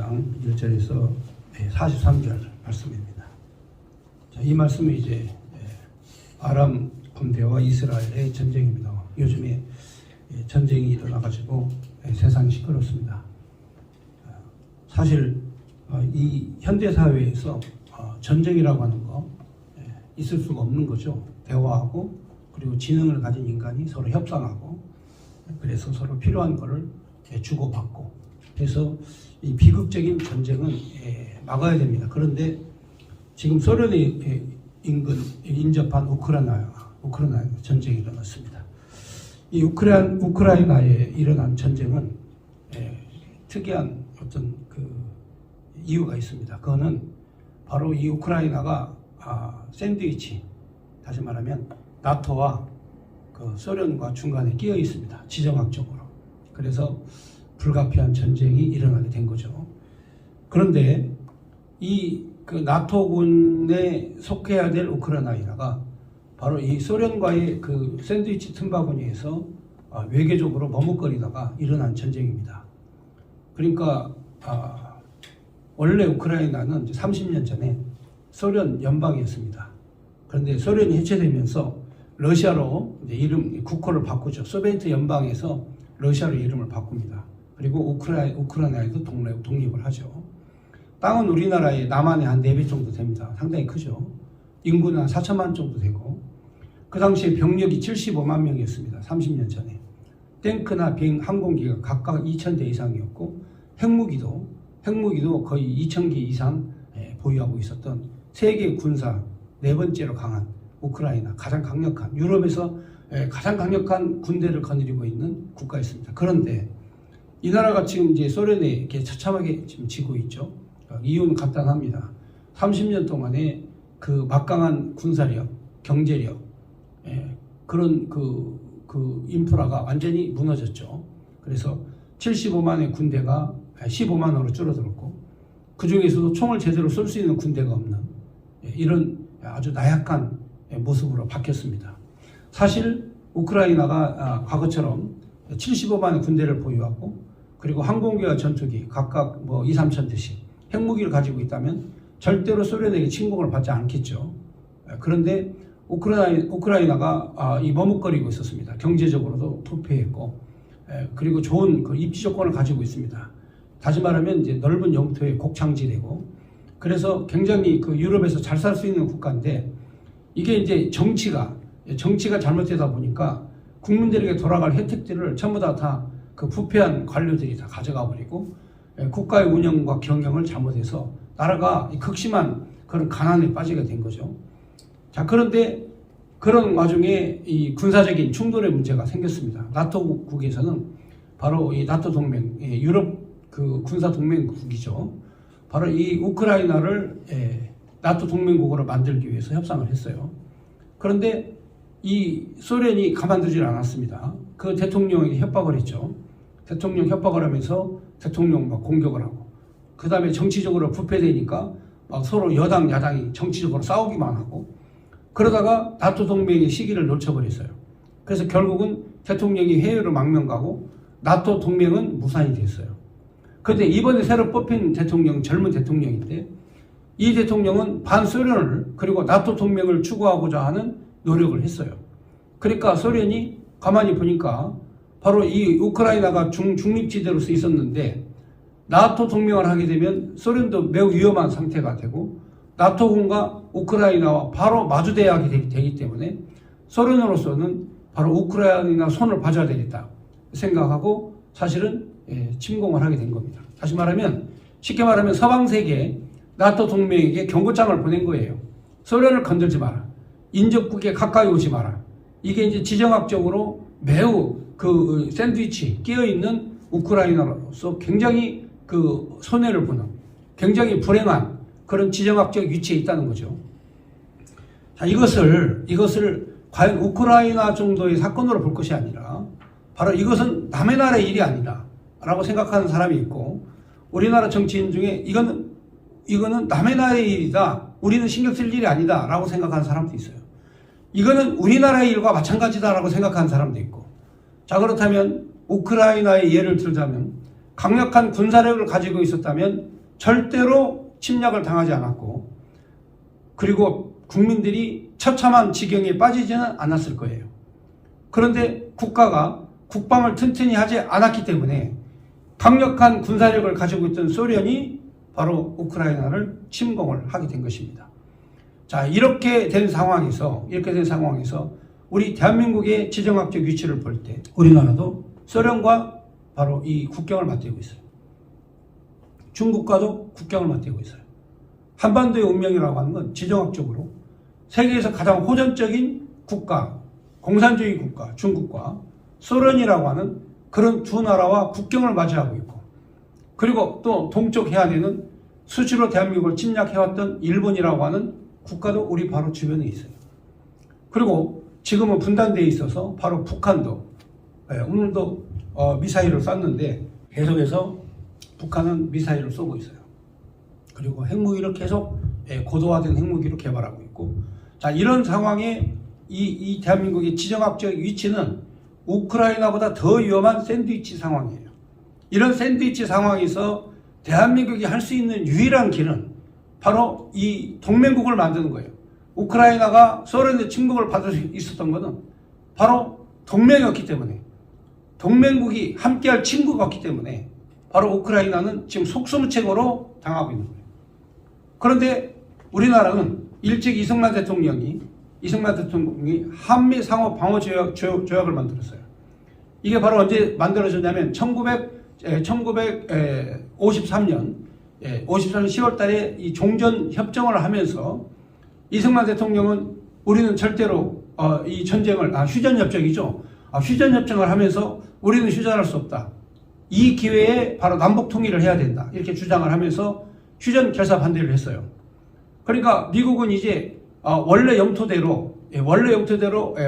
4장 1절에서 43절 말씀입니다. 자, 이 말씀이 이제 아람 군대와 이스라엘의 전쟁입니다. 요즘에 전쟁이 일어나가지고 세상이 시끄럽습니다. 사실 이 현대사회에서 전쟁이라고 하는 거 있을 수가 없는 거죠. 대화하고 그리고 지능을 가진 인간이 서로 협상하고 그래서 서로 필요한 거를 주고받고 그래서 이 비극적인 전쟁은 막아야 됩니다. 그런데 지금 소련의 인접한 우크라이나 전쟁이 일어났습니다. 이 우크라이나에 일어난 전쟁은 특이한 어떤 그 이유가 있습니다. 그거는 바로 이 우크라이나가 샌드위치, 다시 말하면 나토와 그 소련과 중간에 끼어 있습니다. 지정학적으로. 그래서 불가피한 전쟁이 일어나게 된 거죠. 그런데 그 나토군에 속해야 될 우크라이나가 바로 이 소련과의 그 샌드위치 틈바구니에서 외교적으로 머뭇거리다가 일어난 전쟁입니다. 그러니까 원래 우크라이나는 30년 전에 소련 연방이었습니다. 그런데 소련이 해체되면서 러시아로 국호를 바꾸죠. 소비에트 연방에서 러시아로 이름을 바꿉니다. 그리고 우크라이나에도 독립을 하죠. 땅은 우리나라의 남한의 한 4배 정도 됩니다. 상당히 크죠. 인구는 한 4천만 정도 되고 그 당시에 병력이 75만 명이었습니다. 30년 전에. 탱크나 비행 항공기가 각각 2,000대 이상이었고 핵무기도 거의 2,000개 이상 보유하고 있었던 세계 군사 4번째로 강한 우크라이나, 가장 강력한 유럽에서 가장 강력한 군대를 거느리고 있는 국가였습니다. 그런데 이 나라가 지금 이제 소련에 이렇게 처참하게 지금 지고 있죠. 이유는 간단합니다. 30년 동안에 그 막강한 군사력, 경제력, 그런 그 인프라가 완전히 무너졌죠. 그래서 75만의 군대가 15만으로 줄어들었고 그 중에서도 총을 제대로 쏠 수 있는 군대가 없는 이런 아주 나약한 모습으로 바뀌었습니다. 사실 우크라이나가 과거처럼 75만의 군대를 보유하고 그리고 항공기와 전투기 각각 2, 3천 대씩 핵무기를 가지고 있다면 절대로 소련에게 침공을 받지 않겠죠. 그런데 우크라이나가 이 머뭇거리고 있었습니다. 경제적으로도 부패했고 그리고 좋은 그 입지 조건을 가지고 있습니다. 다시 말하면 이제 넓은 영토의 곡창지대고 그래서 굉장히 그 유럽에서 잘 살 수 있는 국가인데 이게 이제 정치가 잘못되다 보니까 국민들에게 돌아갈 혜택들을 전부 다 그 부패한 관료들이 다 가져가 버리고 국가의 운영과 경영을 잘못해서 나라가 극심한 그런 가난에 빠지게 된 거죠. 자, 그런데 그런 와중에 이 군사적인 충돌의 문제가 생겼습니다. 나토국에서는 바로 이 나토 동맹, 유럽 그 군사 동맹국이죠. 바로 이 우크라이나를 나토 동맹국으로 만들기 위해서 협상을 했어요. 그런데 이 소련이 가만두질 않았습니다. 그 대통령에게 협박을 했죠. 대통령 협박을 하면서 대통령 막 공격을 하고 그 다음에 정치적으로 부패되니까 막 서로 여당 야당이 정치적으로 싸우기만 하고 그러다가 나토 동맹의 시기를 놓쳐버렸어요. 그래서 결국은 대통령이 해외로 망명 가고 나토 동맹은 무산이 됐어요. 그런데 이번에 새로 뽑힌 대통령, 젊은 대통령인데 이 대통령은 반소련을 그리고 나토 동맹을 추구하고자 하는 노력을 했어요. 그러니까 소련이 가만히 보니까 바로 이 우크라이나가 중립지대로서 있었는데 나토 동맹을 하게 되면 소련도 매우 위험한 상태가 되고 나토군과 우크라이나와 바로 마주대하게 되기 때문에 소련으로서는 바로 우크라이나 손을 봐줘야 되겠다 생각하고 사실은 침공을 하게 된 겁니다. 다시 말하면 쉽게 말하면 서방 세계 나토 동맹에게 경고장을 보낸 거예요. 소련을 건들지 마라. 인접국에 가까이 오지 마라. 이게 이제 지정학적으로 매우 그 샌드위치 끼어 있는 우크라이나로서 굉장히 그 손해를 보는 굉장히 불행한 그런 지정학적 위치에 있다는 거죠. 자, 이것을 과연 우크라이나 정도의 사건으로 볼 것이 아니라 바로 이것은 남의 나라의 일이 아니다 라고 생각하는 사람이 있고 우리나라 정치인 중에 이거는 남의 나라의 일이다. 우리는 신경 쓸 일이 아니다 라고 생각하는 사람도 있어요. 이거는 우리나라의 일과 마찬가지다 라고 생각하는 사람도 있고 자, 그렇다면 우크라이나의 예를 들자면 강력한 군사력을 가지고 있었다면 절대로 침략을 당하지 않았고, 그리고 국민들이 처참한 지경에 빠지지는 않았을 거예요. 그런데 국가가 국방을 튼튼히 하지 않았기 때문에 강력한 군사력을 가지고 있던 소련이 바로 우크라이나를 침공을 하게 된 것입니다. 자, 이렇게 된 상황에서 우리 대한민국의 지정학적 위치를 볼 때 우리나라도 소련과 바로 이 국경을 맞대고 있어요. 중국과도 국경을 맞대고 있어요. 한반도의 운명이라고 하는 건 지정학적으로 세계에서 가장 호전적인 국가, 공산주의 국가, 중국과 소련이라고 하는 그런 두 나라와 국경을 맞이하고 있고, 그리고 또 동쪽 해안에는 수시로 대한민국을 침략해왔던 일본이라고 하는 국가도 우리 바로 주변에 있어요. 그리고 지금은 분단되어 있어서 바로 북한도 오늘도 미사일을 쐈는데 계속해서 북한은 미사일을 쏘고 있어요. 그리고 핵무기를 계속 고도화된 핵무기로 개발하고 있고, 자, 이런 상황에 이 대한민국의 지정학적 위치는 우크라이나보다 더 위험한 샌드위치 상황이에요. 이런 샌드위치 상황에서 대한민국이 할 수 있는 유일한 길은 바로 이 동맹국을 만드는 거예요. 우크라이나가 소련의 침공을 받을 수 있었던 것은 바로 동맹이었기 때문에, 동맹국이 함께할 친구가 없기 때문에 바로 우크라이나는 지금 속수무책으로 당하고 있는 거예요. 그런데 우리나라는 일찍 이승만 대통령이 한미 상호 방어 조약을 만들었어요. 이게 바로 언제 만들어졌냐면 1953년 10월 달에 이 종전 협정을 하면서 이승만 대통령은 우리는 절대로 이 전쟁을 휴전 협정이죠. 휴전 협정을 하면서 우리는 휴전할 수 없다. 이 기회에 바로 남북 통일을 해야 된다. 이렇게 주장을 하면서 휴전 결사 반대를 했어요. 그러니까 미국은 이제 원래 영토대로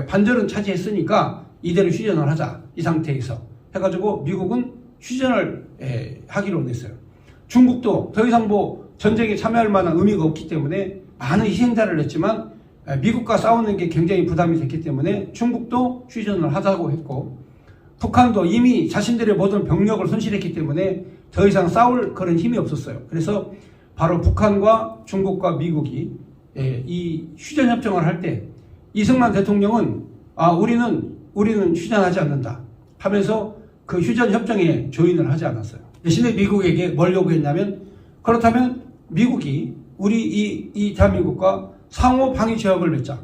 반절은 차지했으니까 이대로 휴전을 하자. 이 상태에서 해가지고 미국은 휴전을 하기로 했어요. 중국도 더 이상 전쟁에 참여할 만한 의미가 없기 때문에 많은 희생자를 냈지만 미국과 싸우는 게 굉장히 부담이 됐기 때문에 중국도 휴전을 하자고 했고, 북한도 이미 자신들의 모든 병력을 손실했기 때문에 더 이상 싸울 그런 힘이 없었어요. 그래서 바로 북한과 중국과 미국이 이 휴전협정을 할 때 이승만 대통령은 우리는 휴전하지 않는다 하면서 그 휴전협정에 조인을 하지 않았어요. 대신에 미국에게 뭘 요구했냐면, 그렇다면 미국이 우리 이 대한민국과 상호 방위 조약을 맺자.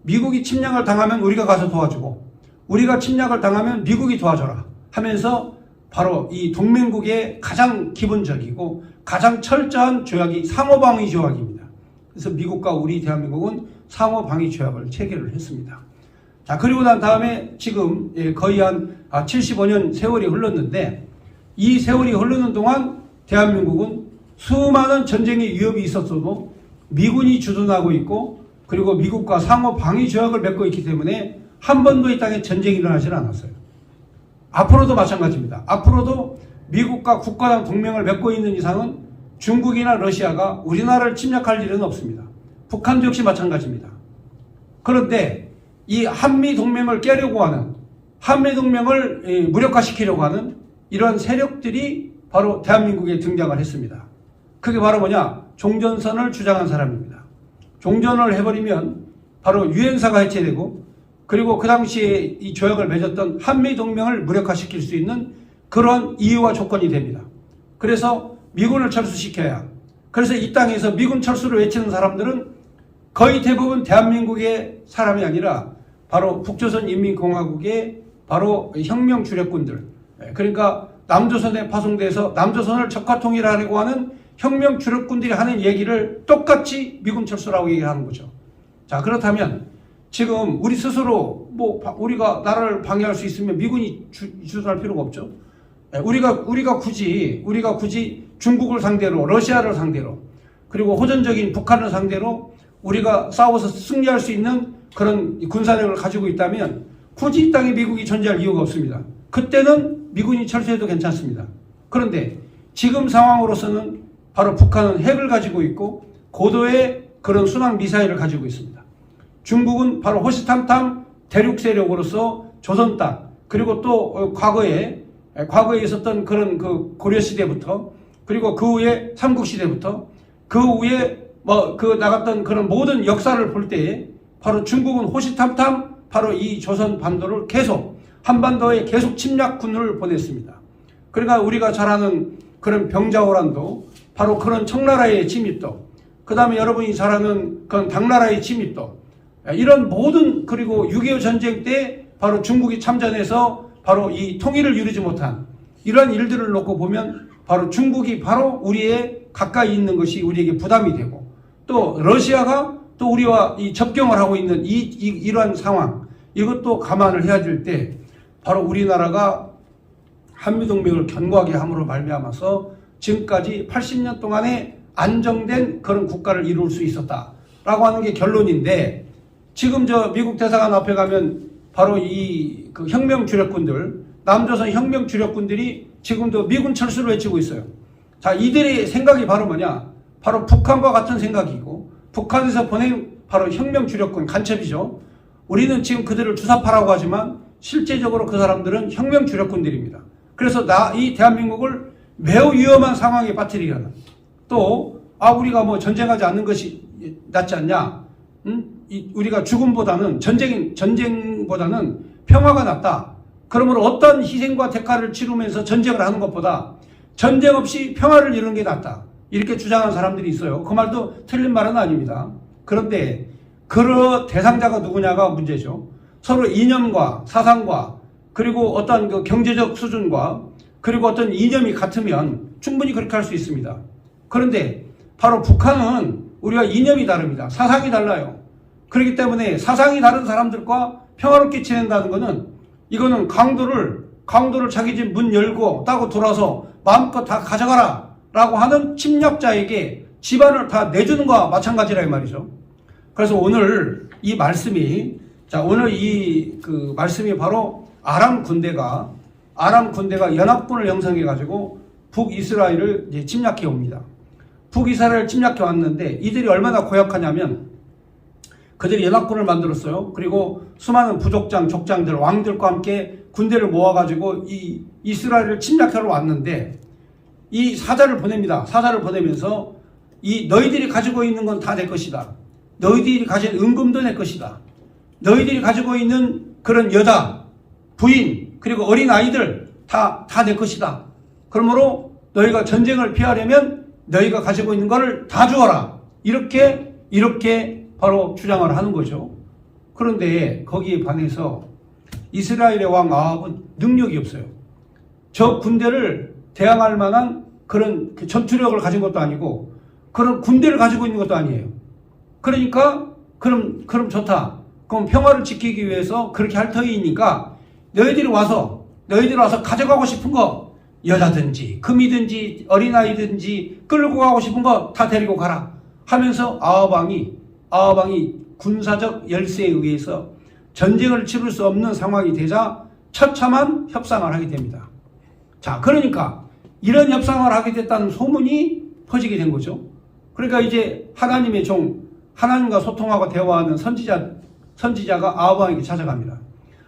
미국이 침략을 당하면 우리가 가서 도와주고, 우리가 침략을 당하면 미국이 도와줘라 하면서 바로 이 동맹국의 가장 기본적이고 가장 철저한 조약이 상호방위 조약입니다. 그래서 미국과 우리 대한민국은 상호방위 조약을 체결을 했습니다. 자, 그리고 난 다음에 지금 거의 한 75년 세월이 흘렀는데, 이 세월이 흐르는 동안 대한민국은 수많은 전쟁의 위협이 있었어도 미군이 주둔하고 있고, 그리고 미국과 상호방위 조약을 맺고 있기 때문에 한 번도 이 땅에 전쟁이 일어나지 않았어요. 앞으로도 마찬가지입니다. 앞으로도 미국과 국가당 동맹을 맺고 있는 이상은 중국이나 러시아가 우리나라를 침략할 일은 없습니다. 북한도 역시 마찬가지입니다. 그런데 이 한미동맹을 깨려고 하는, 한미동맹을 무력화시키려고 하는 이러한 세력들이 바로 대한민국에 등장을 했습니다. 그게 바로 뭐냐? 종전선을 주장한 사람입니다. 종전을 해버리면 바로 유엔사가 해체되고, 그리고 그 당시에 이 조약을 맺었던 한미동맹을 무력화시킬 수 있는 그런 이유와 조건이 됩니다. 그래서 미군을 철수시켜야, 그래서 이 땅에서 미군 철수를 외치는 사람들은 거의 대부분 대한민국의 사람이 아니라 바로 북조선인민공화국의 바로 혁명 주력군들, 그러니까 남조선에 파송돼서 남조선을 적화통일하려고 하는 혁명 주력군들이 하는 얘기를 똑같이 미군 철수라고 얘기하는 거죠. 자, 그렇다면 지금 우리 스스로 우리가 나라를 방해할 수 있으면 미군이 주둔할 필요가 없죠. 우리가 굳이 중국을 상대로, 러시아를 상대로, 그리고 호전적인 북한을 상대로 우리가 싸워서 승리할 수 있는 그런 군사력을 가지고 있다면 굳이 이 땅에 미국이 존재할 이유가 없습니다. 그때는 미군이 철수해도 괜찮습니다. 그런데 지금 상황으로서는 바로 북한은 핵을 가지고 있고 고도의 그런 순항 미사일을 가지고 있습니다. 중국은 바로 호시탐탐 대륙 세력으로서 조선 땅, 그리고 또 과거에 있었던 그런 그 고려 시대부터 그리고 그 후에 삼국시대부터 그 후에 그 나갔던 그런 모든 역사를 볼 때에 바로 중국은 호시탐탐 바로 이 조선 반도를 계속 한반도에 계속 침략군을 보냈습니다. 그러니까 우리가 잘 아는 그런 병자호란도 바로 그런 청나라의 침입도, 그 다음에 여러분이 잘 아는 그런 당나라의 침입도, 이런 모든, 그리고 6.25 전쟁 때 바로 중국이 참전해서 바로 이 통일을 이루지 못한 이런 일들을 놓고 보면 바로 중국이 바로 우리의 가까이 있는 것이 우리에게 부담이 되고, 또 러시아가 또 우리와 이 접경을 하고 있는 이러한 상황, 이것도 감안을 해야 될 때 바로 우리나라가 한미동맹을 견고하게 함으로 말미암아서 지금까지 80년 동안에 안정된 그런 국가를 이룰 수 있었다라고 하는 게 결론인데, 지금 저 미국 대사관 앞에 가면 바로 그 혁명 주력군들, 남조선 혁명 주력군들이 지금도 미군 철수를 외치고 있어요. 자, 이들의 생각이 바로 뭐냐? 바로 북한과 같은 생각이고, 북한에서 보낸 바로 혁명 주력군 간첩이죠. 우리는 지금 그들을 주사파라고 하지만 실제적으로 그 사람들은 혁명 주력군들입니다. 그래서 이 대한민국을 매우 위험한 상황에 빠뜨리려는, 또 우리가 뭐 전쟁하지 않는 것이 낫지 않냐? 우리가 죽음보다는 전쟁보다는 평화가 낫다. 그러므로 어떤 희생과 대가를 치르면서 전쟁을 하는 것보다 전쟁 없이 평화를 이루는 게 낫다. 이렇게 주장하는 사람들이 있어요. 그 말도 틀린 말은 아닙니다. 그런데 그 대상자가 누구냐가 문제죠. 서로 이념과 사상과 그리고 어떤 그 경제적 수준과 그리고 어떤 이념이 같으면 충분히 그렇게 할 수 있습니다. 그런데 바로 북한은 우리가 이념이 다릅니다. 사상이 달라요. 그렇기 때문에 사상이 다른 사람들과 평화롭게 지낸다는 것은, 이거는 강도를 자기 집 문 열고 따고 돌아서 마음껏 다 가져가라 라고 하는 침략자에게 집안을 다 내주는 것과 마찬가지라 이 말이죠. 그래서 오늘 이 말씀이, 오늘 그 말씀이 바로 아람 군대가 연합군을 형성해 가지고 북이스라엘을 이제 침략해 옵니다. 북이스라엘을 침략해 왔는데 이들이 얼마나 고약하냐면, 그들이 연합군을 만들었어요. 그리고 수많은 부족장, 족장들, 왕들과 함께 군대를 모아가지고 이 이스라엘을 침략하러 왔는데, 이 사자를 보냅니다. 사자를 보내면서 너희들이 가지고 있는 건 다 내 것이다. 너희들이 가진 은금도 내 것이다. 너희들이 가지고 있는 그런 여자, 부인, 그리고 어린 아이들 다 내 것이다. 그러므로 너희가 전쟁을 피하려면 너희가 가지고 있는 거를 다 주어라. 이렇게 바로 주장을 하는 거죠. 그런데 거기에 반해서 이스라엘의 왕 아합은 능력이 없어요. 저 군대를 대항할 만한 그런 전투력을 가진 것도 아니고 그런 군대를 가지고 있는 것도 아니에요. 그러니까 그럼 좋다. 그럼 평화를 지키기 위해서 그렇게 할 터이니까 너희들이 와서 가져가고 싶은 거, 여자든지 금이든지 어린아이든지 끌고 가고 싶은 거 다 데리고 가라 하면서 아합왕이 군사적 열세에 의해서 전쟁을 치를 수 없는 상황이 되자 처참한 협상을 하게 됩니다. 자, 그러니까 이런 협상을 하게 됐다는 소문이 퍼지게 된 거죠. 그러니까 이제 하나님의 종, 하나님과 소통하고 대화하는 선지자가 아합왕에게 찾아갑니다.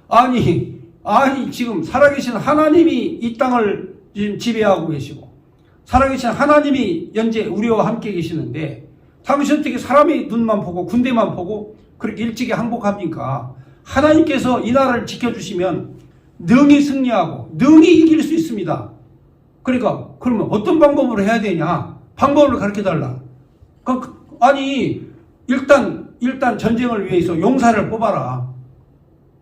아니 지금 살아계신 하나님이 이 땅을 지금 지배하고 계시고 살아계신 하나님이 현재 우리와 함께 계시는데 당신 어떻게 사람의 눈만 보고 군대만 보고 그렇게 일찍이 항복합니까? 하나님께서 이 나라를 지켜주시면 능히 승리하고 능히 이길 수 있습니다. 그러니까 그러면 어떤 방법으로 해야 되냐? 방법을 가르쳐달라. 아니 일단 전쟁을 위해서 용사를 뽑아라.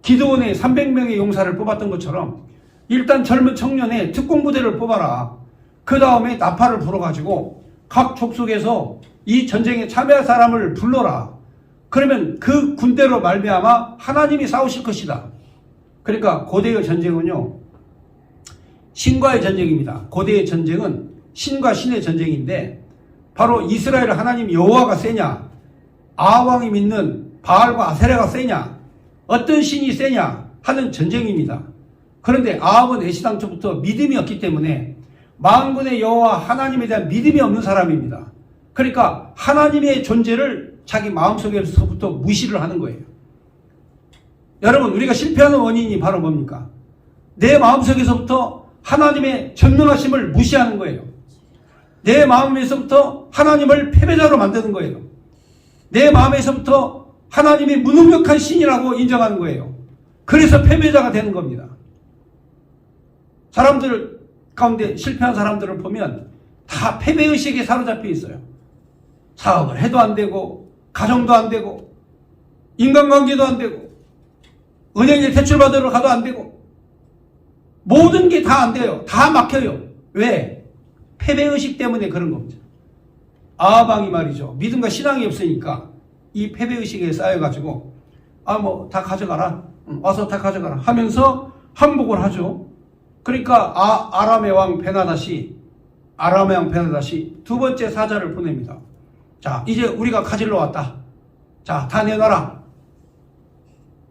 기드온의 300명의 용사를 뽑았던 것처럼 일단 젊은 청년의 특공부대를 뽑아라. 그 다음에 나팔을 불어가지고 각 족속에서 이 전쟁에 참여할 사람을 불러라. 그러면 그 군대로 말미암아 하나님이 싸우실 것이다. 그러니까 고대의 전쟁은요, 신과의 전쟁입니다. 고대의 전쟁은 신과 신의 전쟁인데 바로 이스라엘 하나님 여호와가 세냐, 아합왕이 믿는 바알과 아세라가 세냐, 어떤 신이 세냐 하는 전쟁입니다. 그런데 아합은 애시당초부터 믿음이 없기 때문에 만군의 여호와 하나님에 대한 믿음이 없는 사람입니다. 그러니까 하나님의 존재를 자기 마음속에서부터 무시를 하는 거예요. 여러분, 우리가 실패하는 원인이 바로 뭡니까? 내 마음속에서부터 하나님의 전능하심을 무시하는 거예요. 내 마음에서부터 하나님을 패배자로 만드는 거예요. 내 마음에서부터 하나님이 무능력한 신이라고 인정하는 거예요. 그래서 패배자가 되는 겁니다. 사람들 가운데 실패한 사람들을 보면 다 패배의식에 사로잡혀 있어요. 사업을 해도 안 되고, 가정도 안 되고, 인간관계도 안 되고, 은행에 대출받으러 가도 안 되고, 모든 게 다 안 돼요. 다 막혀요. 왜? 패배의식 때문에 그런 겁니다. 아방이 말이죠. 믿음과 신앙이 없으니까 이 패배의식에 쌓여가지고, 다 가져가라. 와서 다 가져가라. 하면서 항복을 하죠. 그러니까 아람의 왕 베나다시 두 번째 사자를 보냅니다. 자, 이제 우리가 가지러 왔다. 자, 다 내놔라.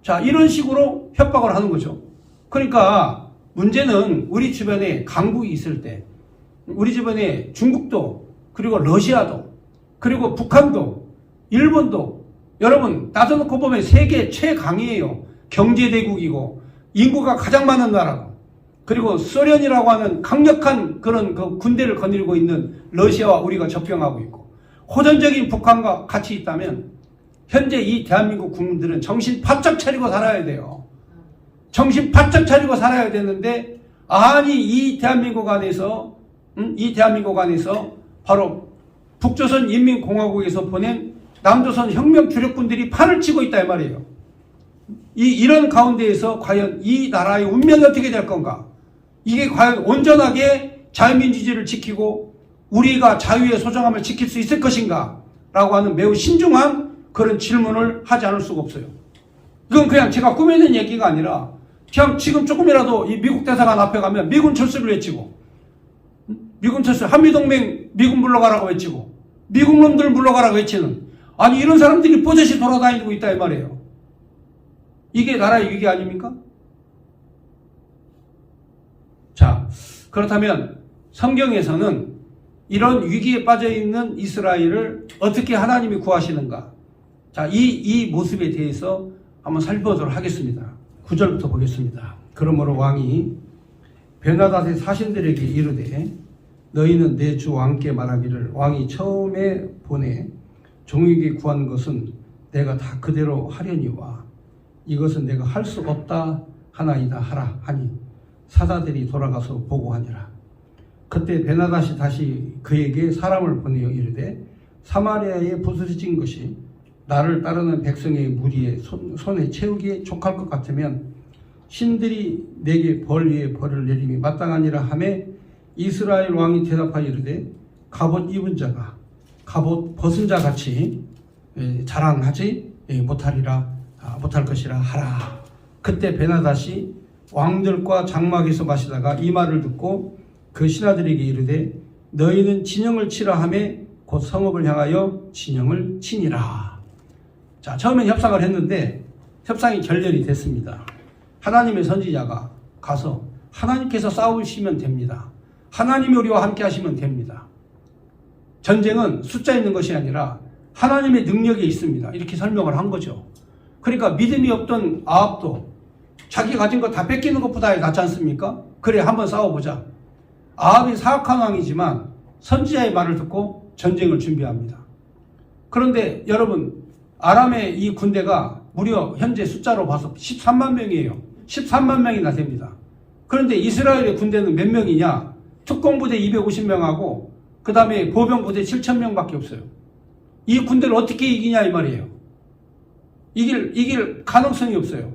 자, 이런 식으로 협박을 하는 거죠. 그러니까 문제는 우리 주변에 강국이 있을 때, 우리 주변에 중국도, 그리고 러시아도, 그리고 북한도, 일본도, 여러분 따져놓고 보면 세계 최강이에요. 경제대국이고 인구가 가장 많은 나라고, 그리고 소련이라고 하는 강력한 그런 그 군대를 거느리고 있는 러시아와 우리가 접경하고 있고, 호전적인 북한과 같이 있다면 현재 이 대한민국 국민들은 정신 바짝 차리고 살아야 돼요. 정신 바짝 차리고 살아야 되는데, 아니 이 대한민국 안에서 바로 북조선 인민공화국에서 보낸 남조선 혁명 주력군들이 판을 치고 있다 이 말이에요. 이런 가운데에서 과연 이 나라의 운명이 어떻게 될 건가? 이게 과연 온전하게 자유민주주의를 지키고 우리가 자유의 소중함을 지킬 수 있을 것인가? 라고 하는 매우 신중한 그런 질문을 하지 않을 수가 없어요. 이건 그냥 제가 꾸며낸 얘기가 아니라 그냥 지금 조금이라도 이 미국 대사관 앞에 가면 미군 철수를 외치고, 미군 철수, 한미동맹 미군 물러가라고 외치고, 미국 놈들 물러가라고 외치는, 아니 이런 사람들이 버젓이 돌아다니고 있다 이 말이에요. 이게 나라의 위기 아닙니까? 자, 그렇다면 성경에서는 이런 위기에 빠져있는 이스라엘을 어떻게 하나님이 구하시는가? 자, 이 모습에 대해서 한번 살펴보도록 하겠습니다. 9절부터 보겠습니다. 그러므로 왕이 베나닷의 사신들에게 이르되, 너희는 내 주 왕께 말하기를, 왕이 처음에 보내 종에게 구한 것은 내가 다 그대로 하려니와 이것은 내가 할 수 없다 하나이다 하라 하니, 사자들이 돌아가서 보고하니라. 그때 베나닷이 다시 그에게 사람을 보내어 이르되, 사마리아에 부스러진 것이 나를 따르는 백성의 무리에 손에 채우기에 족할 것 같으면 신들이 내게 벌 위에 벌을 내림이 마땅하니라 하매, 이스라엘 왕이 대답하여 이르되, 갑옷 입은 자가 갑옷 벗은 자 같이 자랑하지 못할 것이라 하라. 그때 베나닷이 왕들과 장막에서 마시다가 이 말을 듣고 그 신하들에게 이르되, 너희는 진영을 치라 하매 곧 성읍을 향하여 진영을 치니라. 자, 처음엔 협상을 했는데 협상이 결렬이 됐습니다. 하나님의 선지자가 가서 하나님께서 싸우시면 됩니다. 하나님이 우리와 함께 하시면 됩니다. 전쟁은 숫자 있는 것이 아니라 하나님의 능력이 있습니다. 이렇게 설명을 한 거죠. 그러니까 믿음이 없던 아합도 자기 가진 거 다 뺏기는 것보다 낫지 않습니까? 그래, 한번 싸워보자. 아합이 사악한 왕이지만 선지자의 말을 듣고 전쟁을 준비합니다. 그런데 여러분, 아람의 이 군대가 무려 현재 숫자로 봐서 13만 명이에요. 13만 명이나 됩니다. 그런데 이스라엘의 군대는 몇 명이냐? 특공부대 250명하고 그 다음에 보병부대 7,000명밖에 없어요. 이 군대를 어떻게 이기냐 이 말이에요. 이길 가능성이 없어요.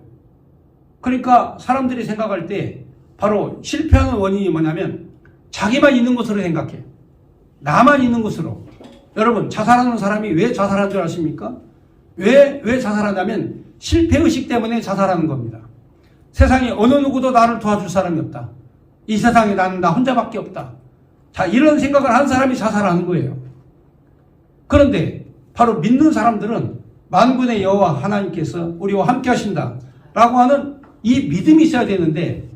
그러니까 사람들이 생각할 때 바로 실패하는 원인이 뭐냐면 자기만 있는 것으로 생각해. 나만 있는 것으로. 여러분, 자살하는 사람이 왜 자살한 줄 아십니까? 왜 자살하냐면 실패의식 때문에 자살하는 겁니다. 세상에 어느 누구도 나를 도와줄 사람이 없다. 이 세상에 나는 나 혼자밖에 없다. 자, 이런 생각을 한 사람이 자살하는 거예요. 그런데 바로 믿는 사람들은 만군의 여호와 하나님께서 우리와 함께 하신다 라고 하는 이 믿음이 있어야 되는데,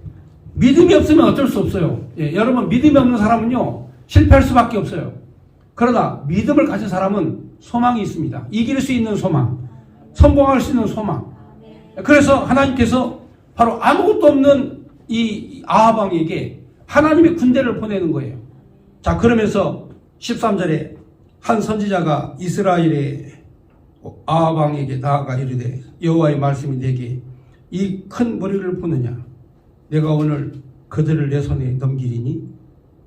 믿음이 없으면 어쩔 수 없어요. 여러분, 믿음이 없는 사람은요 실패할 수밖에 없어요. 그러나 믿음을 가진 사람은 소망이 있습니다. 이길 수 있는 소망, 성공할 수 있는 소망. 그래서 하나님께서 바로 아무것도 없는 이 아합 왕에게 하나님의 군대를 보내는 거예요. 자, 그러면서 13절에 한 선지자가 이스라엘의 아합 왕에게 나아가 이르되 여호와의 말씀이 내게 이 큰 무리를 보느냐 내가 오늘 그들을 내 손에 넘기리니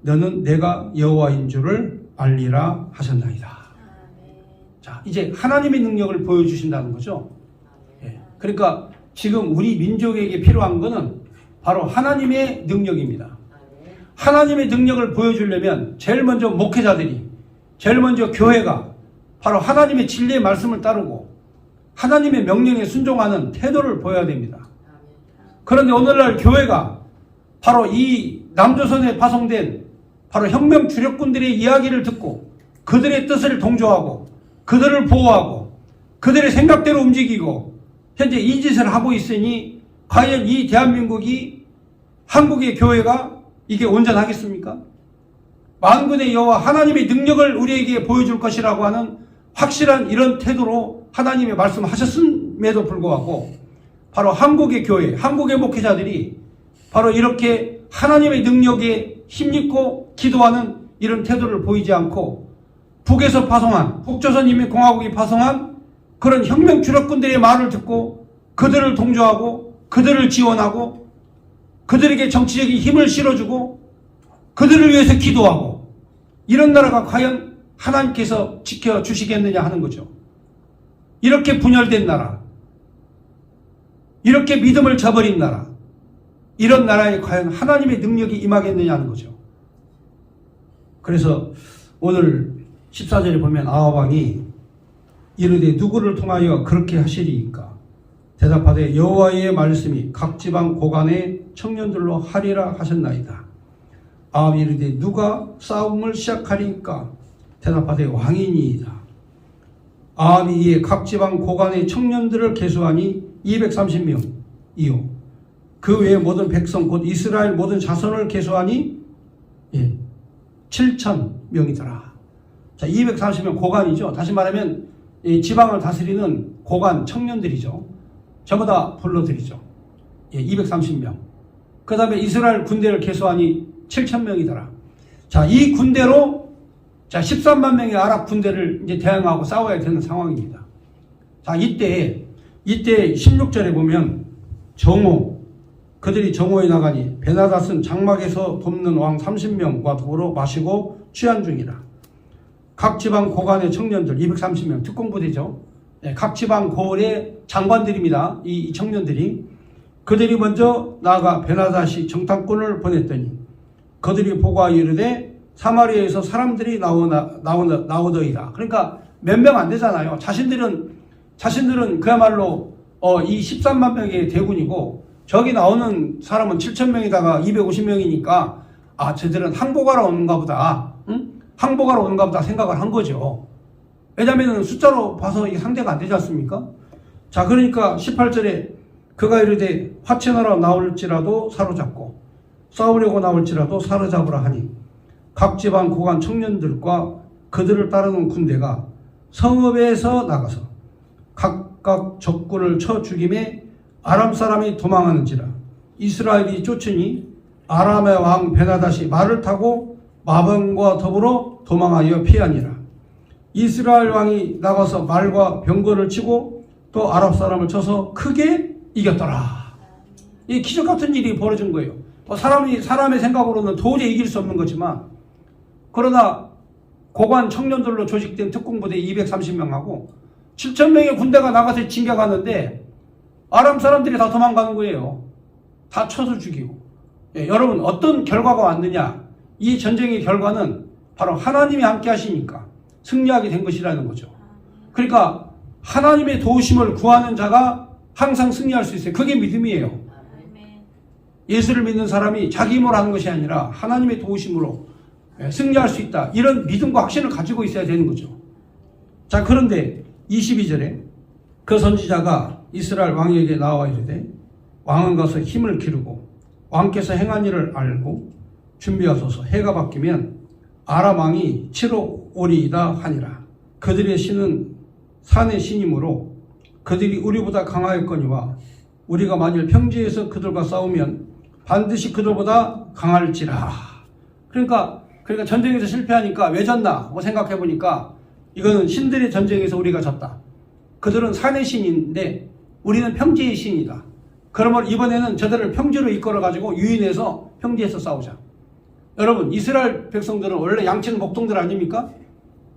너는 내가 여호와인 줄을 알리라 하셨나이다. 자, 이제 하나님의 능력을 보여주신다는 거죠. 예. 그러니까 지금 우리 민족에게 필요한 것은 바로 하나님의 능력입니다. 하나님의 능력을 보여주려면 제일 먼저 목회자들이, 제일 먼저 교회가 바로 하나님의 진리의 말씀을 따르고 하나님의 명령에 순종하는 태도를 보여야 됩니다. 그런데 오늘날 교회가 바로 이 남조선에 파송된 바로 혁명 주력군들의 이야기를 듣고 그들의 뜻을 동조하고 그들을 보호하고 그들의 생각대로 움직이고 현재 이 짓을 하고 있으니 과연 이 대한민국이 한국의 교회가 이게 온전하겠습니까? 만군의 여호와 하나님의 능력을 우리에게 보여줄 것이라고 하는 확실한 이런 태도로 하나님의 말씀하셨음에도 불구하고 바로 한국의 교회, 한국의 목회자들이 바로 이렇게 하나님의 능력에 힘입고 기도하는 이런 태도를 보이지 않고 북에서 파송한, 북조선인민공화국이 파송한 그런 혁명 주력군들의 말을 듣고 그들을 동조하고 그들을 지원하고 그들에게 정치적인 힘을 실어주고 그들을 위해서 기도하고 이런 나라가 과연 하나님께서 지켜주시겠느냐 하는 거죠. 이렇게 분열된 나라, 이렇게 믿음을 저버린 나라, 이런 나라에 과연 하나님의 능력이 임하겠느냐 하는 거죠. 그래서 오늘 14절에 보면 아합 왕이 이르되 누구를 통하여 그렇게 하시리이까? 대답하되 여호와의 말씀이 각 지방 고관의 청년들로 하리라 하셨나이다. 아합이 이르되 누가 싸움을 시작하리이까? 대답하되 왕이니이다. 아합이 이에 각 지방 고관의 청년들을 계수하니 230명이요. 그 외에 모든 백성 곧 이스라엘 모든 자손을 계수하니 7,000명이더라. 자, 230명 고관이죠. 다시 말하면 이 지방을 다스리는 고관 청년들이죠. 전부 다 불러들이죠. 230명. 그 다음에 이스라엘 군대를 계수하니 7,000명이더라. 자, 이 군대로 13만 명의 아랍 군대를 이제 대항하고 싸워야 되는 상황입니다. 자, 이때 16절에 보면 그들이 정오에 나가니 베나닷은 장막에서 돕는 왕 30명과 더불어 마시고 취한 중이라. 각 지방 고관의 청년들 230명 특공부대죠. 각 지방 고을의 장관들입니다. 이 청년들이 그들이 먼저 나아가 베나닷이 정탐꾼을 보냈더니 그들이 보고하여 이르되 사마리아에서 사람들이 나오더이다. 그러니까 몇 명 안 되잖아요. 자신들은 그야말로 이 13만 명의 대군이고 저기 나오는 사람은 7,000명이다가 250명이니까 쟤들은 항복하러 오는가 보다. 응? 항복하러 오는가 보다 생각을 한 거죠. 왜냐하면 숫자로 봐서 이게 상대가 안 되지 않습니까? 자, 그러니까 18절에 그가 이르되 화친하러 나올지라도 사로잡고 싸우려고 나올지라도 사로잡으라 하니 각 지방 고관 청년들과 그들을 따르는 군대가 성읍에서 나가서 각각 적군을 쳐 죽임에 아람 사람이 도망하는지라. 이스라엘이 쫓으니 아람의 왕 베나닷이 말을 타고 마병과 더불어 도망하여 피하니라. 이스라엘 왕이 나가서 말과 병거를 치고 또 아랍 사람을 쳐서 크게 이겼더라. 이 기적 같은 일이 벌어진 거예요. 사람의 생각으로는 도저히 이길 수 없는 거지만 그러나 고관 청년들로 조직된 특공부대 230명하고 7,000명의 군대가 나가서 진격하는데 아람 사람들이 다 도망가는 거예요. 다 쳐서 죽이고. 여러분 어떤 결과가 왔느냐? 이 전쟁의 결과는 바로 하나님이 함께 하시니까 승리하게 된 것이라는 거죠. 그러니까 하나님의 도우심을 구하는 자가 항상 승리할 수 있어요. 그게 믿음이에요. 예수를 믿는 사람이 자기 힘으로 하는 것이 아니라 하나님의 도우심으로 승리할 수 있다. 이런 믿음과 확신을 가지고 있어야 되는 거죠. 자, 그런데 22절에 그 선지자가 이스라엘 왕에게 나와 이르되 왕은 가서 힘을 기르고 왕께서 행한 일을 알고 준비하소서. 해가 바뀌면 아람 왕이 치러 오리이다 하니라. 그들의 신은 산의 신이므로 그들이 우리보다 강하였거니와 우리가 만일 평지에서 그들과 싸우면 반드시 그들보다 강할지라. 그러니까 그러니까 전쟁에서 실패하니까 왜 졌나 하고 생각해 보니까 이거는 신들의 전쟁에서 우리가 졌다. 그들은 산의 신인데 우리는 평지의 신이다. 그러면 이번에는 저들을 평지로 이끌어 가지고 유인해서 평지에서 싸우자. 여러분, 이스라엘 백성들은 원래 양치는 목동들 아닙니까?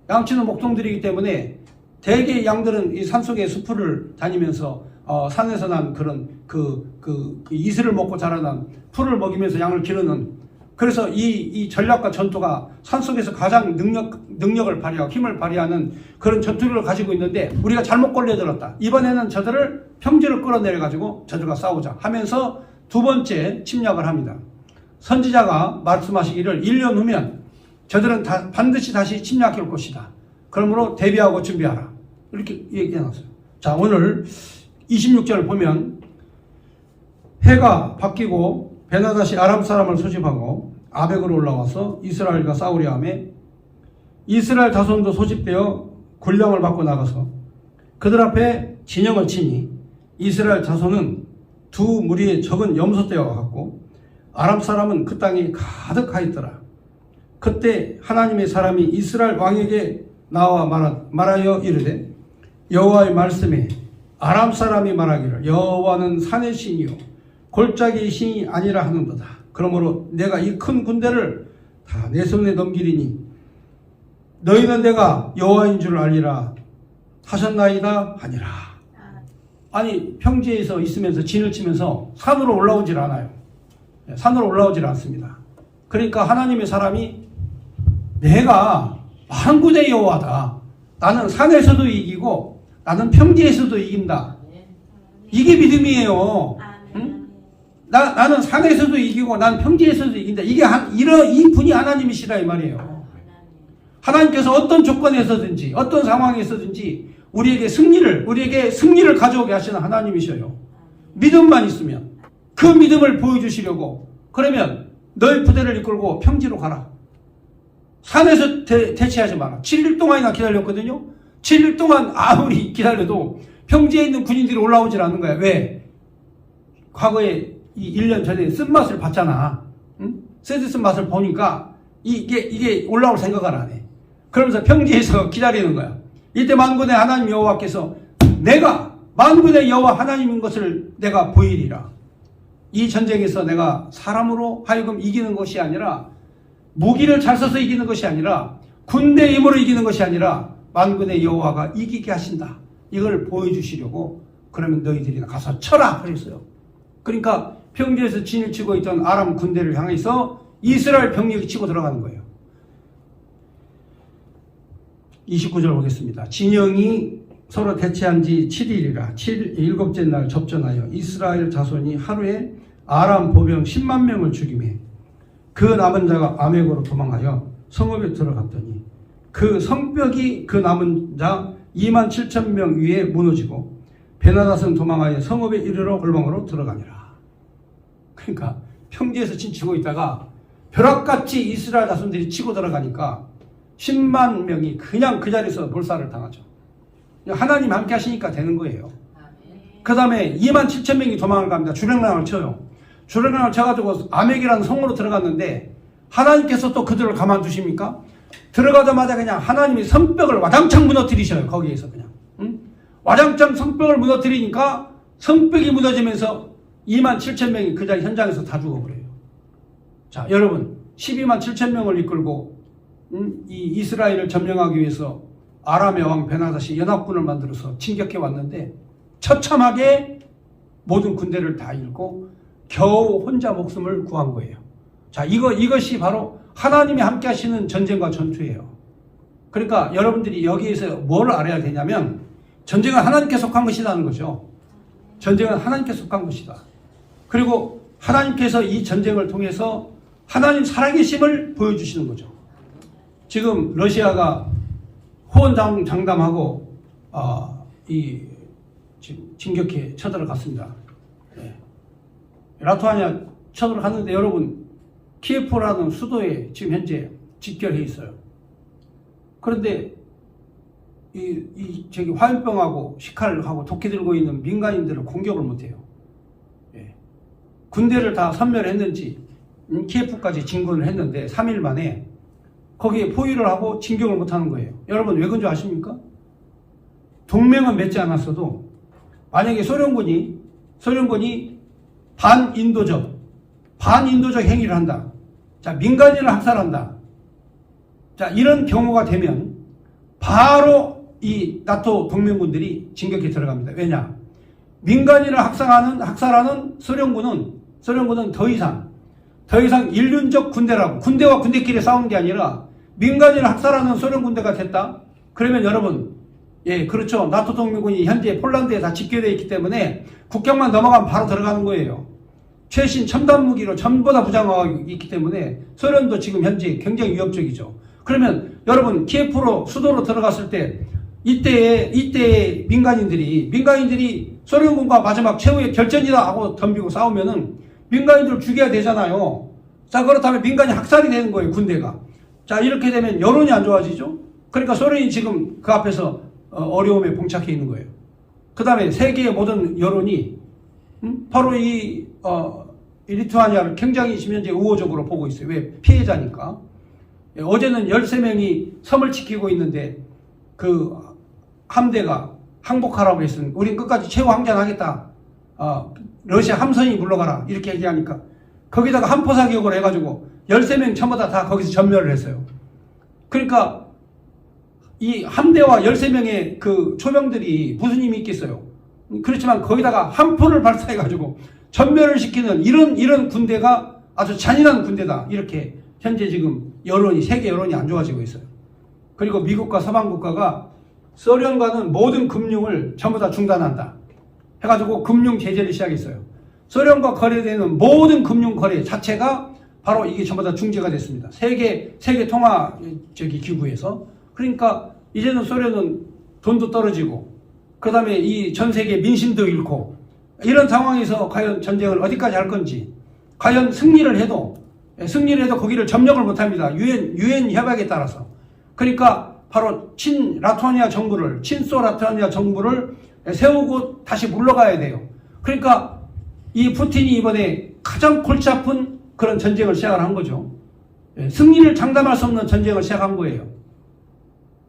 양치는 목동들이기 때문에 대개 양들은 이 산속의 숲을 다니면서 산에서 난 그런 이슬을 먹고 자라난 풀을 먹이면서 양을 기르는, 그래서 이 전략과 전투가 산속에서 가장 능력을 발휘하고 힘을 발휘하는 그런 전투력을 가지고 있는데 우리가 잘못 걸려들었다. 이번에는 저들을 평지로 끌어내려 가지고 저들과 싸우자 하면서 두 번째 침략을 합니다. 선지자가 말씀하시기를 1년 후면 저들은 반드시 다시 침략해 올 것이다. 그러므로 대비하고 준비하라. 이렇게 얘기해 놨어요. 자, 오늘 26절을 보면 해가 바뀌고 베나다시 아람 사람을 소집하고 아벡으로 올라와서 이스라엘과 싸우려 하며 이스라엘 자손도 소집되어 군량을 받고 나가서 그들 앞에 진영을 치니 이스라엘 자손은 두 무리의 적은 염소떼와 같고 아람 사람은 그 땅에 가득하였더라. 그때 하나님의 사람이 이스라엘 왕에게 나와 말하여 이르되 여호와의 말씀에 아람 사람이 말하기를 여호와는 산의 신이요 골짜기의 신이 아니라 하는도다. 그러므로 내가 이 큰 군대를 다 내 손에 넘기리니 너희는 내가 여호와인 줄 알리라 하셨나이다 하니라. 아니, 평지에서 있으면서 진을 치면서 산으로 올라오질 않아요. 산으로 올라오질 않습니다. 그러니까 하나님의 사람이 내가 만군의 여호와다. 나는 산에서도 이기고 나는 평지에서도 이긴다. 이게 믿음이에요. 응? 나는 산에서도 이기고 난 평지에서도 이긴다. 이 분이 하나님이시라 이 말이에요. 하나님께서 어떤 조건에서든지 어떤 상황에서든지 우리에게 승리를 가져오게 하시는 하나님이셔요. 믿음만 있으면 그 믿음을 보여주시려고, 그러면 너의 부대를 이끌고 평지로 가라. 산에서 대치하지 마라. 7일 동안이나 기다렸거든요. 7일 동안 아무리 기다려도 평지에 있는 군인들이 올라오질 않는 거야. 왜? 과거에 이 1년 전에 쓴맛을 봤잖아. 응? 쓴맛을 보니까 이게 올라올 생각을 안 해. 그러면서 평지에서 기다리는 거야. 이때 만군의 하나님 여호와께서 내가 만군의 여호와 하나님인 것을 내가 보이리라. 이 전쟁에서 내가 사람으로 하여금 이기는 것이 아니라, 무기를 잘 써서 이기는 것이 아니라, 군대 힘으로 이기는 것이 아니라 만군의 여호와가 이기게 하신다. 이걸 보여주시려고 그러면 너희들이 가서 쳐라 그랬어요. 그러니까 평지에서 진을 치고 있던 아람 군대를 향해서 이스라엘 병력이 치고 들어가는 거예요. 29절 보겠습니다. 진영이 서로 대치한 지 7일이라 7일째 날 접전하여 이스라엘 자손이 하루에 아람 보병 10만 명을 죽이매 그 남은 자가 아멕으로 도망하여 성읍에 들어갔더니 그 성벽이 그 남은 자 2만 7천 명 위에 무너지고 베나닷은 도망하여 성읍에 이르러 골방으로 들어가니라. 그러니까 평지에서 진치고 있다가 벼락같이 이스라엘 자손들이 치고 들어가니까 10만 명이 그냥 그 자리에서 몰살을 당하죠. 하나님 함께 하시니까 되는 거예요. 그 다음에 2만 7천 명이 도망을 갑니다. 주력난을 쳐요. 주력난을 쳐가지고 아멕이라는 성으로 들어갔는데 하나님께서 또 그들을 가만두십니까? 들어가자마자 그냥 하나님이 성벽을 와장창 무너뜨리셔요. 거기에서 그냥. 응? 와장창 성벽을 무너뜨리니까 성벽이 무너지면서 2만 7천 명이 그 자리 현장에서 다 죽어버려요. 자, 여러분 12만 7천 명을 이끌고 이 이스라엘을 점령하기 위해서 아람의 왕 베나닷이 연합군을 만들어서 진격해 왔는데 처참하게 모든 군대를 다 잃고 겨우 혼자 목숨을 구한 거예요. 자, 이것이 바로 하나님이 함께 하시는 전쟁과 전투예요. 그러니까 여러분들이 여기에서 뭘 알아야 되냐면 전쟁은 하나님께 속한 것이라는 거죠. 전쟁은 하나님께 속한 것이다. 그리고 하나님께서 이 전쟁을 통해서 하나님 살아계심을 보여주시는 거죠. 지금 러시아가 호언장담하고 지금 진격해 쳐들어갔습니다. 네. 라토아니아 쳐들어갔는데 여러분 키예프라는 수도에 지금 현재 집결해 있어요. 그런데 저기 화염병하고 식칼하고 도끼 들고 있는 민간인들을 공격을 못해요. 예. 군대를 다 섬멸했는지 키예프까지 진군을 했는데 3일 만에 거기에 포위를 하고 진격을 못하는 거예요. 여러분 왜 그런 줄 아십니까? 동맹은 맺지 않았어도 만약에 소련군이 반인도적 행위를 한다. 자, 민간인을 학살한다. 자, 이런 경우가 되면 바로 이 나토 동맹군들이 진격에 들어갑니다. 왜냐? 민간인을 학살하는 소련군은 더 이상 인륜적 군대라고, 군대와 군대끼리 싸우는 게 아니라 민간인을 학살하는 소련 군대가 됐다? 그러면 여러분, 예, 그렇죠. 나토 동맹군이 현재 폴란드에 다 집결되어 있기 때문에 국경만 넘어가면 바로 들어가는 거예요. 최신 첨단 무기로 전부 다 부장하고 있기 때문에 소련도 지금 현재 굉장히 위협적이죠. 그러면 여러분 키예프로 수도로 들어갔을 때 이때의 민간인들이 소련군과 마지막 최후의 결전이다 하고 덤비고 싸우면은 민간인들을 죽여야 되잖아요. 자, 그렇다면 민간이 학살이 되는 거예요, 군대가. 자, 이렇게 되면 여론이 안 좋아지죠. 그러니까 소련이 지금 그 앞에서 어려움에 봉착해 있는 거예요. 그 다음에 세계의 모든 여론이 바로 이 리투아니아를 굉장히 지금 현재 우호적으로 보고 있어요. 왜? 피해자니까. 어제는 13명이 섬을 지키고 있는데 그 함대가 항복하라고 했으니 우린 끝까지 최후 항전하겠다. 러시아 함선이 물러가라. 이렇게 얘기하니까 거기다가 함포 사격을 해가지고 13명 전부 다 거기서 전멸을 했어요. 그러니까 이 함대와 13명의 그 초병들이 무슨 힘이 있겠어요. 그렇지만 거기다가 함포를 발사해가지고 전멸을 시키는 이런 군대가 아주 잔인한 군대다. 이렇게 현재 지금 세계 여론이 안 좋아지고 있어요. 그리고 미국과 서방 국가가 소련과는 모든 금융을 전부 다 중단한다. 해가지고 금융 제재를 시작했어요. 소련과 거래되는 모든 금융 거래 자체가 바로 이게 전부 다 중지가 됐습니다. 세계 통화 기구에서. 그러니까 이제는 소련은 돈도 떨어지고 그 다음에 이 전 세계 민심도 잃고 이런 상황에서 과연 전쟁을 어디까지 할 건지, 과연 승리를 해도 거기를 점령을 못합니다. 유엔 협약에 따라서. 그러니까 바로 친소 라토아니아 정부를 세우고 다시 물러가야 돼요. 그러니까 이 푸틴이 이번에 가장 골치 아픈 그런 전쟁을 시작을 한 거죠. 승리를 장담할 수 없는 전쟁을 시작한 거예요.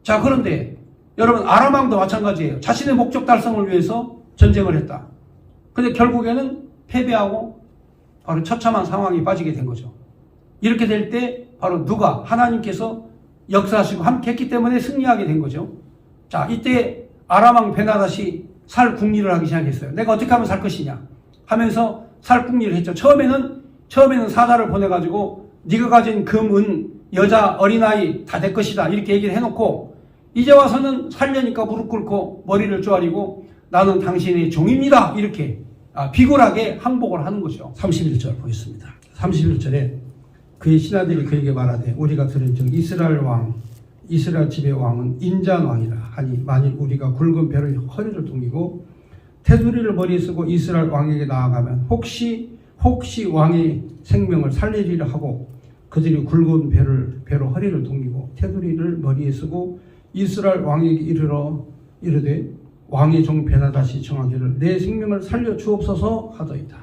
자, 그런데 여러분 아람왕도 마찬가지예요. 자신의 목적 달성을 위해서 전쟁을 했다. 근데 결국에는 패배하고 바로 처참한 상황에 빠지게 된 거죠. 이렇게 될 때 바로 누가 하나님께서 역사하시고 함께 했기 때문에 승리하게 된 거죠. 자, 이때 아람왕 베나닷이 살 궁리를 하기 시작했어요. 내가 어떻게 하면 살 것이냐 하면서 살 궁리를 했죠. 처음에는 사자를 보내가지고 네가 가진 금, 은, 여자, 어린아이 다 내 것이다 이렇게 얘기를 해놓고 이제 와서는 살려니까 무릎 꿇고 머리를 쪼아리고 나는 당신의 종입니다 이렇게 비굴하게 항복을 하는 거죠. 31절 보겠습니다. 31절에 그의 신하들이 그에게 말하되 우리가 들은 즉 이스라엘 집의 왕은 인자한 왕이라 하니 만일 우리가 굵은 배를 허리를 동이고 테두리를 머리에 쓰고 이스라엘 왕에게 나아가면 혹시 왕의 생명을 살리리라 하고 그들이 굵은 배로 허리를 동이고 테두리를 머리에 쓰고 이스라엘 왕에게 이르되 왕의 종 베나닷이 청하기를 내 생명을 살려 주옵소서 하더이다.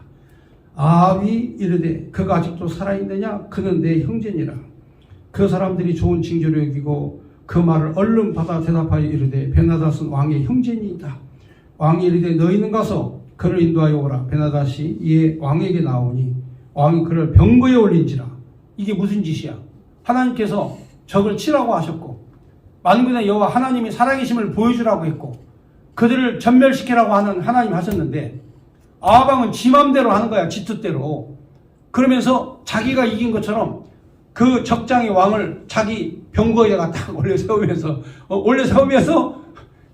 아합이 이르되 그가 아직도 살아있느냐? 그는 내 형제니라. 그 사람들이 좋은 징조로 여기고 그 말을 얼른 받아 대답하여 이르되 베나닷은 왕의 형제니이다. 왕이 이르되 너희는 가서 그를 인도하여 오라. 베나닷이 이에 왕에게 나오니 왕이 그를 병거에 올린지라. 이게 무슨 짓이야? 하나님께서 적을 치라고 하셨고 만군의 여호와 하나님이 살아계심을 보여주라고 했고 그들을 전멸시키라고 하는 하나님 하셨는데 아합 왕은 지 맘대로 하는 거야. 지 뜻대로. 그러면서 자기가 이긴 것처럼 그 적장의 왕을 자기 병거에다가 딱 올려 세우면서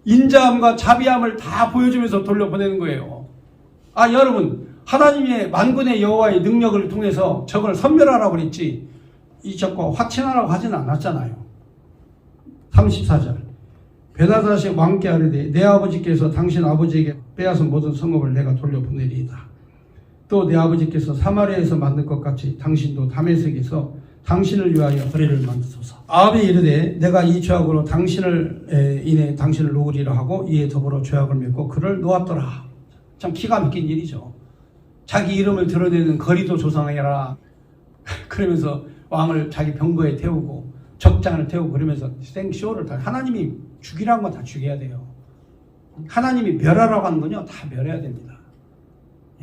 인자함과 자비함을 다 보여주면서 돌려보내는 거예요. 여러분 하나님의 만군의 여호와의 능력을 통해서 적을 섬멸하라고 그랬지 이 적과 확친하라고 하지는 않았잖아요. 34절 베나닷이 왕께 아뢰되 내 아버지께서 당신 아버지에게 빼앗은 모든 성읍을 내가 돌려보내리이다. 또 내 아버지께서 사마리아에서 만든 것 같이 당신도 다메섹에서 당신을 위하여 거리를 만드소서. 아합이 이르되 내가 이 죄악으로 인해 당신을 놓으리라 하고 이에 더불어 죄악을 맺고 그를 놓았더라. 참 기가 막힌 일이죠. 자기 이름을 드러내는 거리도 조성해라. 그러면서 왕을 자기 병거에 태우고 적장을 태우고 그러면서 생쇼를 다 하나님이 죽이라는 건 다 죽여야 돼요. 하나님이 멸하라고 하는 건요 다 멸해야 됩니다.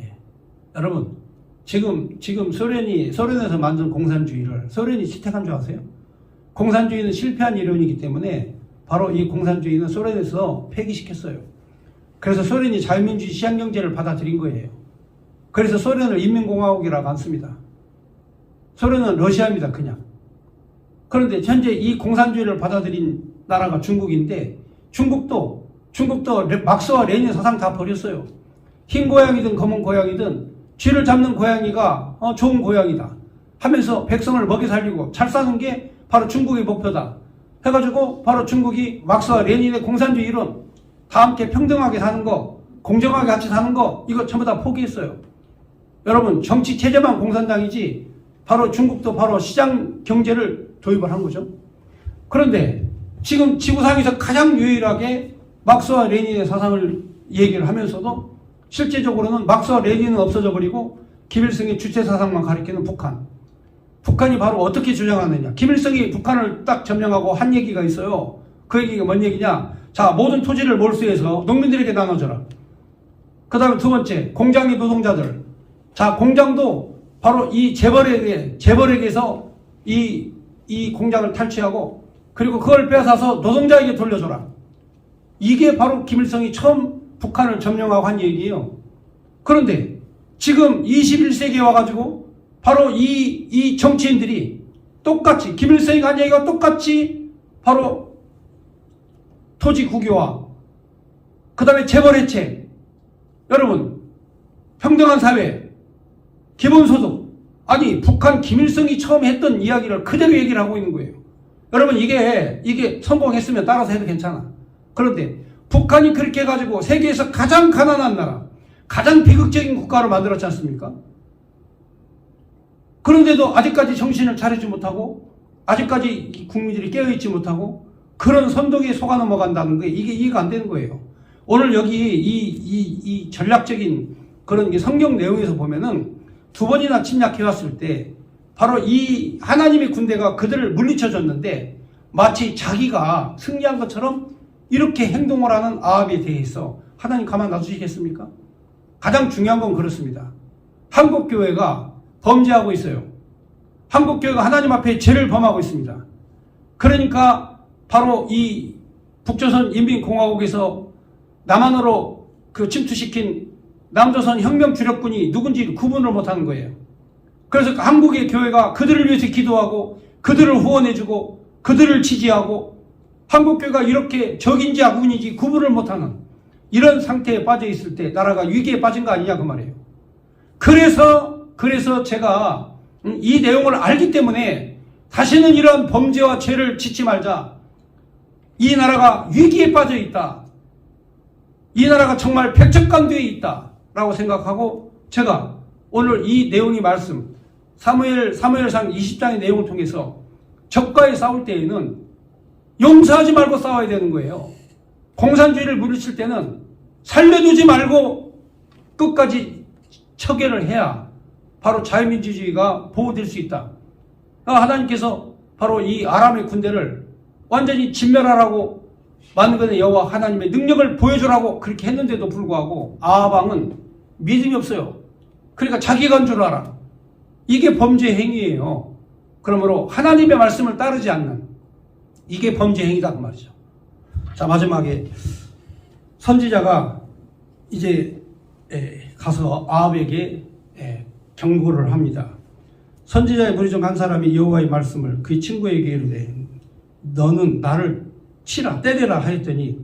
예. 여러분 지금 소련에서 만든 공산주의를 소련이 채택한 줄 아세요? 공산주의는 실패한 이론이기 때문에 바로 이 공산주의는 소련에서 폐기시켰어요. 그래서 소련이 자유민주주의 시장경제를 받아들인 거예요. 그래서 소련을 인민공화국이라고 안 씁니다. 소련은 러시아입니다, 그냥. 그런데 현재 이 공산주의를 받아들인 나라가 중국인데 중국도 막스와 레닌 사상 다 버렸어요. 흰 고양이든 검은 고양이든 쥐를 잡는 고양이가 좋은 고양이다 하면서 백성을 먹여 살리고 잘 사는 게 바로 중국의 목표다 해가지고 바로 중국이 막스와 레닌의 공산주의 이론 다 함께 평등하게 사는 거 공정하게 같이 사는 거 이거 전부 다 포기했어요. 여러분 정치 체제만 공산당이지 바로 중국도 바로 시장 경제를 도입을 한 거죠. 그런데 지금 지구상에서 가장 유일하게 막스와 레닌의 사상을 얘기를 하면서도 실제적으로는 막스와 레닌은 없어져 버리고 김일성의 주체 사상만 가리키는 북한. 북한이 바로 어떻게 주장하느냐. 김일성이 북한을 딱 점령하고 한 얘기가 있어요. 그 얘기가 뭔 얘기냐. 자, 모든 토지를 몰수해서 농민들에게 나눠줘라. 그 다음에 두 번째, 공장의 노동자들. 자, 공장도 바로 이 재벌에게서 이 공장을 탈취하고 그리고 그걸 빼앗아서 노동자에게 돌려줘라. 이게 바로 김일성이 처음 북한을 점령하고 한 얘기예요. 그런데 지금 21세기에 와가지고 바로 이 정치인들이 똑같이 김일성이 한 얘기가 똑같이 바로 토지 국유화 그 다음에 재벌 해체 여러분 평등한 사회 기본소득 아니 북한 김일성이 처음 했던 이야기를 그대로 얘기를 하고 있는 거예요. 여러분 이게 성공했으면 따라서 해도 괜찮아. 그런데 북한이 그렇게 해가지고 세계에서 가장 가난한 나라 가장 비극적인 국가로 만들었지 않습니까? 그런데도 아직까지 정신을 차리지 못하고 아직까지 국민들이 깨어있지 못하고 그런 선동에 속아 넘어간다는 게 이게 이해가 안 되는 거예요. 오늘 여기 이 전략적인 그런 성경 내용에서 보면은 두 번이나 침략해왔을 때 바로 이 하나님의 군대가 그들을 물리쳐줬는데 마치 자기가 승리한 것처럼 이렇게 행동을 하는 아합에 대해서 하나님 가만 놔두시겠습니까? 가장 중요한 건 그렇습니다. 한국교회가 범죄하고 있어요. 한국교회가 하나님 앞에 죄를 범하고 있습니다. 그러니까 바로 이 북조선 인민공화국에서 남한으로 침투시킨 남조선 혁명 주력군이 누군지 구분을 못하는 거예요. 그래서 한국의 교회가 그들을 위해서 기도하고 그들을 후원해주고 그들을 지지하고 한국교회가 이렇게 적인지 악군인지 구분을 못하는 이런 상태에 빠져 있을 때 나라가 위기에 빠진 거 아니냐 그 말이에요. 그래서 제가 이 내용을 알기 때문에 다시는 이런 범죄와 죄를 짓지 말자. 이 나라가 위기에 빠져 있다. 이 나라가 정말 백척간두에 있다. 라고 생각하고 제가 오늘 이 내용의 말씀 사무엘상 20장의 내용을 통해서 적과의 싸울 때에는 용서하지 말고 싸워야 되는 거예요. 공산주의를 물리칠 때는 살려두지 말고 끝까지 처결을 해야 바로 자유민주주의가 보호될 수 있다. 하나님께서 바로 이 아람의 군대를 완전히 진멸하라고 만드는 여호와 하나님의 능력을 보여주라고 그렇게 했는데도 불구하고 아합왕은 믿음이 없어요. 그러니까 자기가 한 줄 알아. 이게 범죄 행위예요. 그러므로 하나님의 말씀을 따르지 않는 이게 범죄 행위다 그 말이죠. 자, 마지막에 선지자가 이제 가서 아합에게 경고를 합니다. 선지자의 무리 중 한 사람이 여호와의 말씀을 그의 친구에게 이르되 너는 나를 치라 때려라 하였더니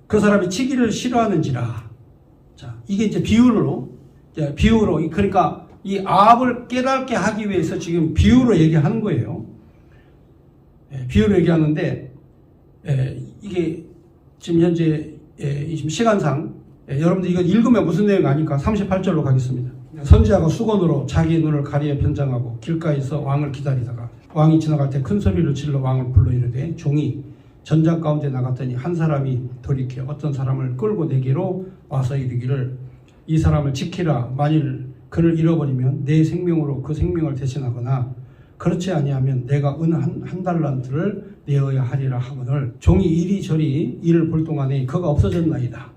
그 사람이 치기를 싫어하는지라. 자, 이게 이제 비유로 그러니까 이 아합을 깨닫게 하기 위해서 지금 비유로 얘기하는 거예요. 비유로 얘기하는데 이게 지금 현재 지금 시간상 여러분들 이거 읽으면 무슨 내용 아니까 38절로 가겠습니다. 선지자가 수건으로 자기 눈을 가리어 변장하고 길가에서 왕을 기다리다가 왕이 지나갈 때 큰 소리를 질러 왕을 불러 이르되 종이 전장 가운데 나갔더니 한 사람이 돌이켜 어떤 사람을 끌고 내게로 와서 이르기를 이 사람을 지키라. 만일 그를 잃어버리면 내 생명으로 그 생명을 대신하거나 그렇지 아니하면 내가 은 한 달란트를 내어야 하리라 하거늘 종이 이리저리 이를 볼 동안에 그가 없어졌나이다.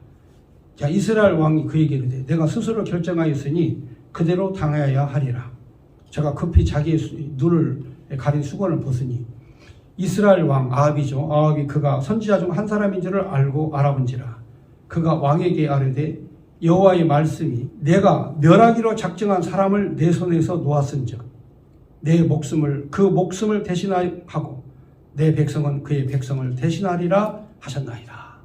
자, 이스라엘 왕이 그에게 이르되 내가 스스로 결정하였으니 그대로 당하여야 하리라. 제가 급히 자기의 눈을 가린 수건을 벗으니 이스라엘 왕 아합이죠. 아합이 그가 선지자 중 한 사람인 줄을 알고 알아본지라. 그가 왕에게 아뢰되 여호와의 말씀이 내가 멸하기로 작정한 사람을 내 손에서 놓았은즉 내 목숨을 그 목숨을 대신하고 내 백성은 그의 백성을 대신하리라 하셨나이다.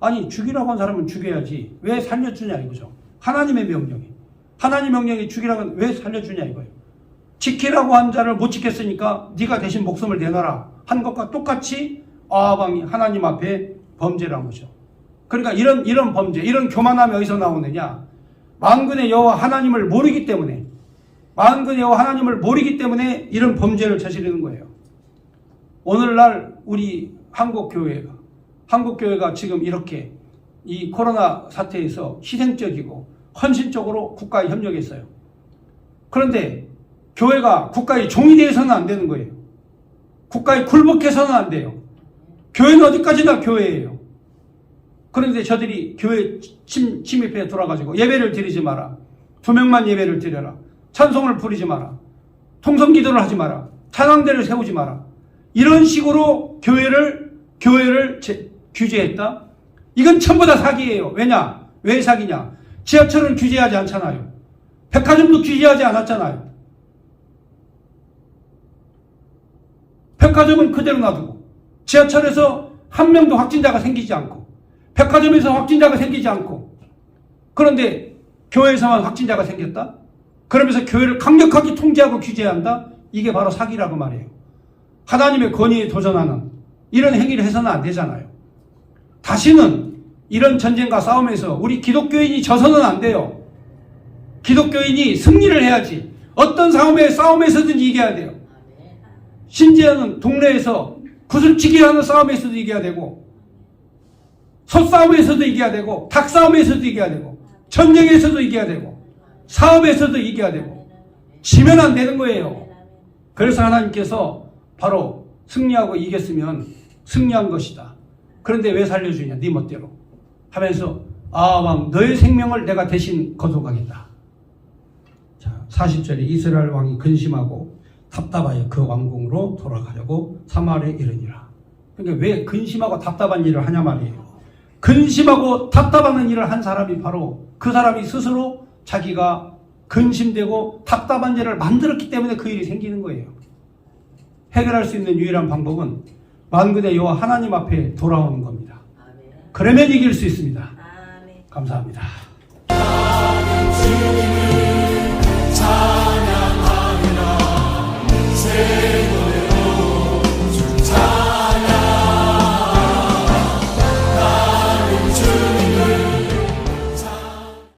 아니 죽이라고 한 사람은 죽여야지 왜 살려주냐 이거죠. 하나님의 명령이. 하나님 명령이 죽이라고 하면 왜 살려주냐 이거예요. 지키라고 한 자를 못 지켰으니까 네가 대신 목숨을 내놔라 한 것과 똑같이 아합 왕이 하나님 앞에 범죄를 한 거죠. 그러니까 이런 범죄, 이런 교만함이 어디서 나오느냐? 만군의 여호와 하나님을 모르기 때문에, 만군의 여호와 하나님을 모르기 때문에 이런 범죄를 저지르는 거예요. 오늘날 우리 한국교회가 지금 이렇게 이 코로나 사태에서 희생적이고 헌신적으로 국가에 협력했어요. 그런데 교회가 국가의 종이 되어서는 안 되는 거예요. 국가에 굴복해서는 안 돼요. 교회는 어디까지나 교회예요. 그런데 저들이 교회 침입해 돌아가지고 예배를 드리지 마라. 2명만 예배를 드려라. 찬송을 부리지 마라. 통성기도를 하지 마라. 찬양대를 세우지 마라. 이런 식으로 교회를 규제했다? 이건 전부 다 사기예요. 왜냐? 왜 사기냐? 지하철은 규제하지 않잖아요. 백화점도 규제하지 않았잖아요. 백화점은 그대로 놔두고 지하철에서 한 명도 확진자가 생기지 않고 백화점에서 확진자가 생기지 않고 그런데 교회에서만 확진자가 생겼다? 그러면서 교회를 강력하게 통제하고 규제해야 한다? 이게 바로 사기라고 말이에요. 하나님의 권위에 도전하는 이런 행위를 해서는 안 되잖아요. 다시는 이런 전쟁과 싸움에서 우리 기독교인이 져서는 안 돼요. 기독교인이 승리를 해야지. 어떤 싸움에서든지 이겨야 돼요. 심지어는 동네에서 구슬치기 하는 싸움에서도 이겨야 되고 소싸움에서도 이겨야 되고 닭싸움에서도 이겨야 되고 전쟁에서도 이겨야 되고 사업에서도 이겨야 되고 지면 안 되는 거예요. 그래서 하나님께서 바로 승리하고 이겼으면 승리한 것이다. 그런데 왜 살려주냐 네 멋대로 하면서 아합 너의 생명을 내가 대신 거둬가겠다. 자, 40절에 이스라엘 왕이 근심하고 답답하여 그 왕궁으로 돌아가려고 사마리아에 이르니라. 그러니까 왜 근심하고 답답한 일을 하냐 말이에요. 근심하고 답답하는 일을 한 사람이 바로 그 사람이 스스로 자기가 근심되고 답답한 일을 만들었기 때문에 그 일이 생기는 거예요. 해결할 수 있는 유일한 방법은 만군의 여호와 하나님 앞에 돌아오는 겁니다. 그러면 이길 수 있습니다. 감사합니다.